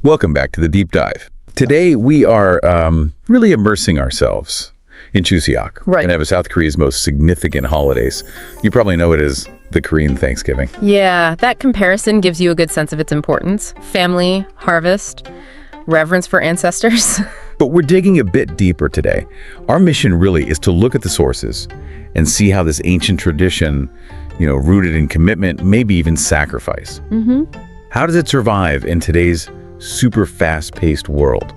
Welcome back to the Deep Dive. Today we are really immersing ourselves in Chuseok, Right. one of South Korea's most significant holidays. You probably know it as the Korean Thanksgiving. Yeah, that comparison gives you a good sense of its importance. Family, harvest, reverence for ancestors. But we're digging a bit deeper today. Our mission really is to look at the sources and see how this ancient tradition, rooted in commitment, maybe even sacrifice. How does it survive in today's super fast-paced world?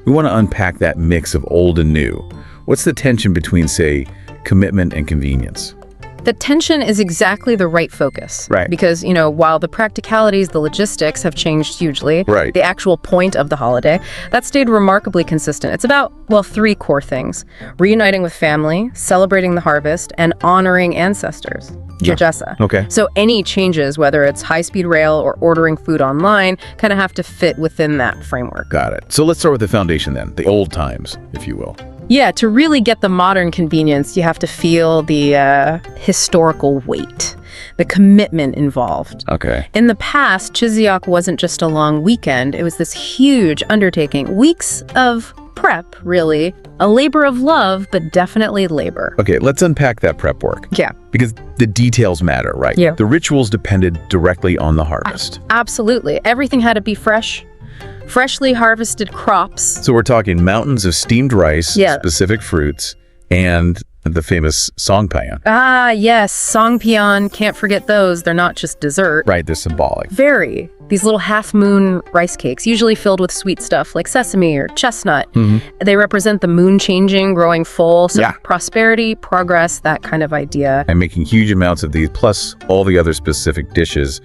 We want to unpack that mix of old and new. What's the tension between, say, commitment and convenience? The tension is exactly the right focus. Right. Because, while the practicalities, the logistics have changed hugely, Right. the actual point of the holiday, that stayed remarkably consistent. It's about, three core things: reuniting with family, celebrating the harvest, and honoring ancestors. Jajasa. Okay. So any changes, whether it's high-speed rail or ordering food online, kind of have to fit within that framework. Got it. So let's start with the foundation then, the old times, if you will. Yeah, to really get the modern convenience, you have to feel the historical weight, the commitment involved. Okay. In the past, Chuseok wasn't just a long weekend. It was this huge undertaking. Weeks of prep, really. A labor of love, but definitely labor. Okay, let's unpack that prep work. Yeah. Because the details matter, right? Yeah. The rituals depended directly on the harvest. Absolutely. Everything had to be fresh. Freshly harvested crops. So we're talking mountains of steamed rice, Yeah. specific fruits, and the famous songpyeon. Ah, yes, songpyeon. Can't forget those. They're not just dessert. Right, they're symbolic. Very. These little half-moon rice cakes, usually filled with sweet stuff like sesame or chestnut. They represent the moon changing, growing full. So Yeah. prosperity, progress, that kind of idea. I'm making huge amounts of these, plus all the other specific dishes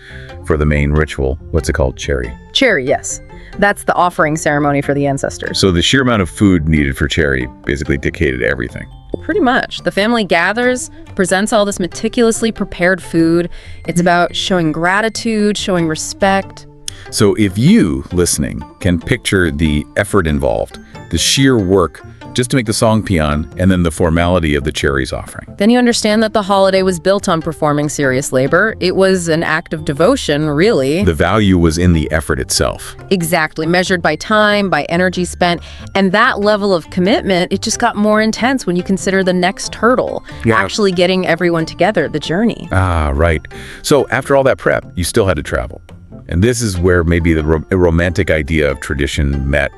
for the main ritual. What's it called? Cherry. Cherry, yes. That's the offering ceremony for the ancestors. So the sheer amount of food needed for cherry basically dictated everything. Pretty much. The family gathers, presents all this meticulously prepared food. It's about showing gratitude, showing respect. So if you, listening, can picture the effort involved, the sheer work just to make the songpyeon, and then the formality of the cherries offering. Then you understand that the holiday was built on performing serious labor. It was an act of devotion, really. The value was in the effort itself. Exactly, measured by time, by energy spent. And that level of commitment, it just got more intense when you consider the next hurdle, Yeah. actually getting everyone together, the journey. Ah, right. So after all that prep, you still had to travel. And this is where maybe the romantic idea of tradition met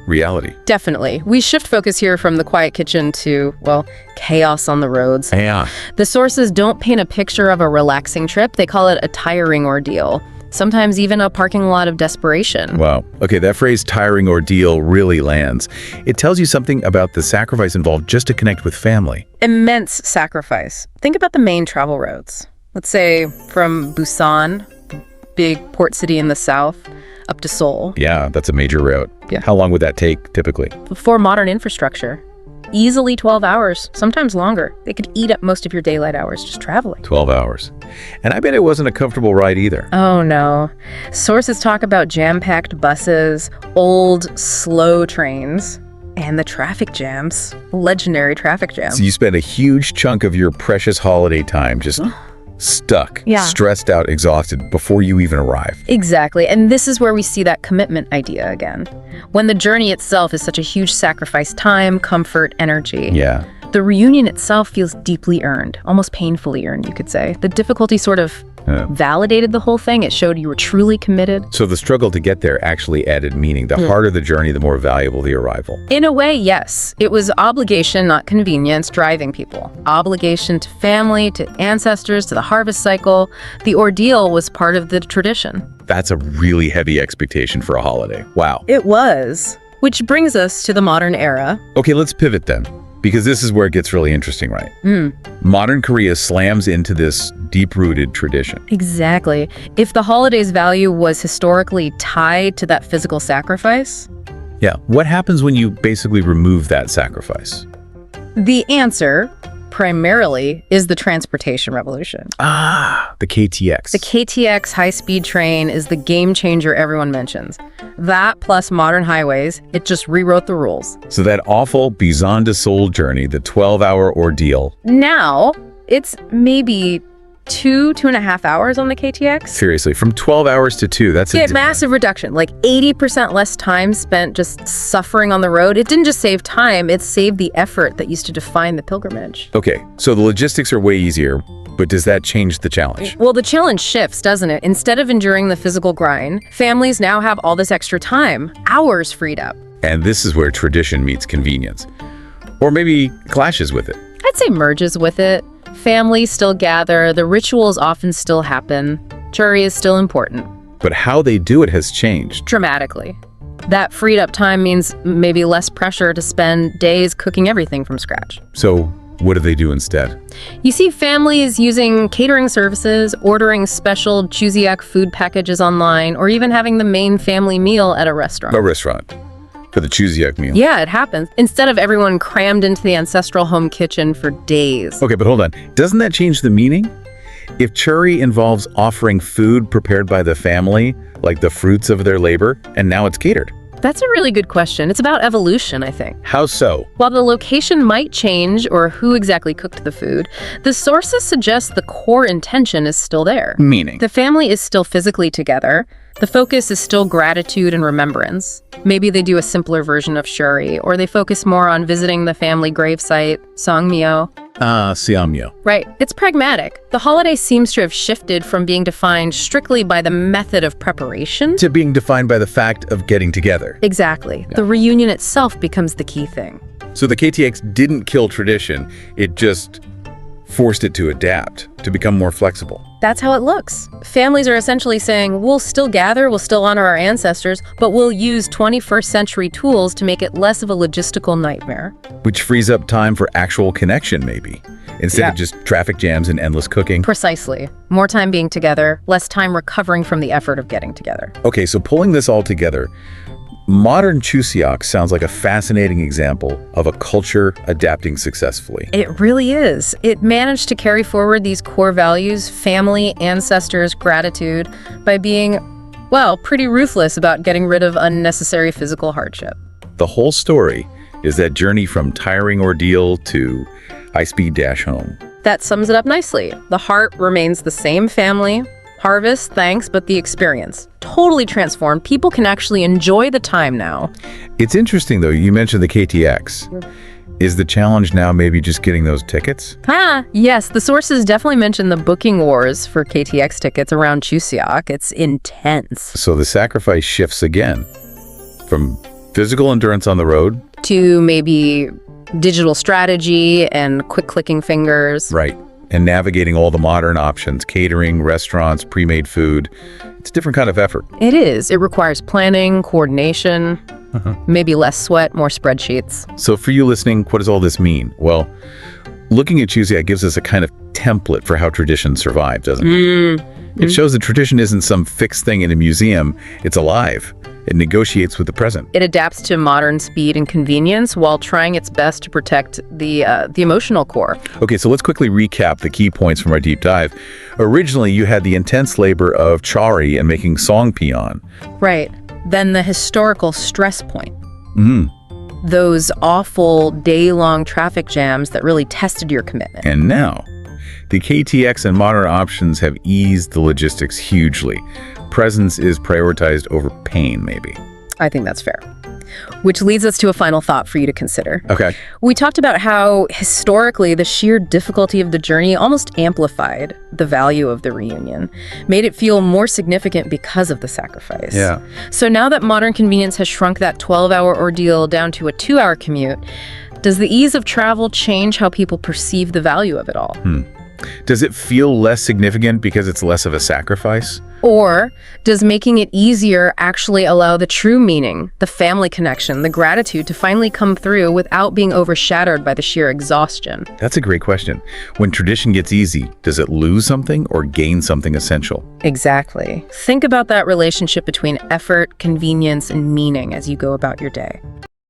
reality. Definitely. We shift focus here from the quiet kitchen to, chaos on the roads. Yeah. The sources don't paint a picture of a relaxing trip. They call it a tiring ordeal. Sometimes even a parking lot of desperation. Wow. Okay, that phrase tiring ordeal really lands. It tells you something about the sacrifice involved just to connect with family. Immense sacrifice. Think about the main travel roads. Let's say from Busan, the big port city in the south, up to Seoul. Yeah, that's a major route. Yeah. How long would that take typically? Before modern infrastructure. Easily 12 hours, sometimes longer. They could eat up most of your daylight hours just traveling. 12 hours. And I bet it wasn't a comfortable ride either. Oh no. Sources talk about jam-packed buses, old, slow trains, and the traffic jams. Legendary traffic jams. So you spent a huge chunk of your precious holiday time just stuck, Yeah. stressed out, exhausted before you even arrive. Exactly, and this is where we see that commitment idea again. When the journey itself is such a huge sacrifice, time, comfort, energy. Yeah. The reunion itself feels deeply earned, almost painfully earned, you could say. The difficulty sort of validated the whole thing. It showed you were truly committed. So the struggle to get there actually added meaning. The harder the journey, the more valuable the arrival. In a way, yes. It was obligation, not convenience, driving people. Obligation to family, to ancestors, to the harvest cycle. The ordeal was part of the tradition. That's a really heavy expectation for a holiday. Wow. It was. Which brings us to the modern era. Okay, let's pivot then, because this is where it gets really interesting, right? Modern Korea slams into this deep-rooted tradition. Exactly. If the holiday's value was historically tied to that physical sacrifice, Yeah. What happens when you basically remove that sacrifice? the answer, primarily, is the transportation revolution. The KTX. The KTX high-speed train is the game changer everyone mentions. That plus modern highways, it just rewrote the rules. So that awful Busan to Seoul journey, the 12-hour ordeal. Now, it's maybe 2.5 hours on the KTX. Seriously, from 12 hours to 2, that's Yeah, massive reduction, like 80% less time spent just suffering on the road. It didn't just save time, it saved the effort that used to define the pilgrimage. Okay, so the logistics are way easier, but does that change the challenge? Well, the challenge shifts, doesn't it? Instead of enduring the physical grind, families now have all this extra time, hours freed up. And this is where tradition meets convenience. Or maybe clashes with it. I'd say merges with it. Families still gather, the rituals often still happen, churi is still important. But how they do it has changed. Dramatically. That freed up time means maybe less pressure to spend days cooking everything from scratch. So what do they do instead? You see families using catering services, ordering special Chuseok food packages online, or even having the main family meal at a restaurant. A restaurant. For the Chuseok meal. Yeah, it happens. Instead of everyone crammed into the ancestral home kitchen for days. Okay, but hold on. Doesn't that change the meaning? If churi involves offering food prepared by the family, like the fruits of their labor, and now it's catered. That's a really good question. It's about evolution, I think. How so? While the location might change or who exactly cooked the food, the sources suggest the core intention is still there. Meaning? The family is still physically together. The focus is still gratitude and remembrance. Maybe they do a simpler version of shuri, or they focus more on visiting the family gravesite, Songmyo. Siamyo. Right. It's pragmatic. The holiday seems to have shifted from being defined strictly by the method of preparation To being defined by the fact of getting together. Exactly. The reunion itself becomes the key thing. So the KTX didn't kill tradition, it just forced it to adapt, to become more flexible. That's how it looks. Families are essentially saying, we'll still gather, we'll still honor our ancestors, but we'll use 21st century tools to make it less of a logistical nightmare. Which frees up time for actual connection, maybe, instead of just traffic jams and endless cooking. Precisely. More time being together, less time recovering from the effort of getting together. Okay, so pulling this all together, modern Chuseok sounds like a fascinating example of a culture adapting successfully. It really is. It managed to carry forward these core values, family, ancestors, gratitude, by being, well, pretty ruthless about getting rid of unnecessary physical hardship. The whole story is that journey from tiring ordeal to high-speed dash home. That sums it up nicely. The heart remains the same family, harvest, thanks, but the experience. Totally transformed. People can actually enjoy the time now. It's interesting, though, you mentioned the KTX. Is the challenge now maybe just getting those tickets? Yes, the sources definitely mention the booking wars for KTX tickets around Chuseok. It's intense. So the sacrifice shifts again from physical endurance on the road to maybe digital strategy and quick clicking fingers. Right. And navigating all the modern options, catering, restaurants, pre-made food. It's a different kind of effort. It is. It requires planning, coordination, maybe less sweat, more spreadsheets. So for you listening, what does all this mean? Well, looking at Chuseok gives us a kind of template for how tradition survives, doesn't it? It shows that tradition isn't some fixed thing in a museum. It's alive. It negotiates with the present. It adapts to modern speed and convenience while trying its best to protect the emotional core. Okay, so let's quickly recap the key points from our deep dive. Originally, you had the intense labor of chari and making songpyeon. Right. Then the historical stress point. Those awful day-long traffic jams that really tested your commitment. And now, the KTX and modern options have eased the logistics hugely. Presence is prioritized over pain, maybe. I think that's fair. Which leads us to a final thought for you to consider. Okay. We talked about how historically the sheer difficulty of the journey almost amplified the value of the reunion, made it feel more significant because of the sacrifice. Yeah. So now that modern convenience has shrunk that 12-hour ordeal down to a 2-hour commute, does the ease of travel change how people perceive the value of it all? Does it feel less significant because it's less of a sacrifice? Or does making it easier actually allow the true meaning, the family connection, the gratitude to finally come through without being overshadowed by the sheer exhaustion? That's a great question. When tradition gets easy, does it lose something or gain something essential? Exactly. Think about that relationship between effort, convenience, and meaning as you go about your day.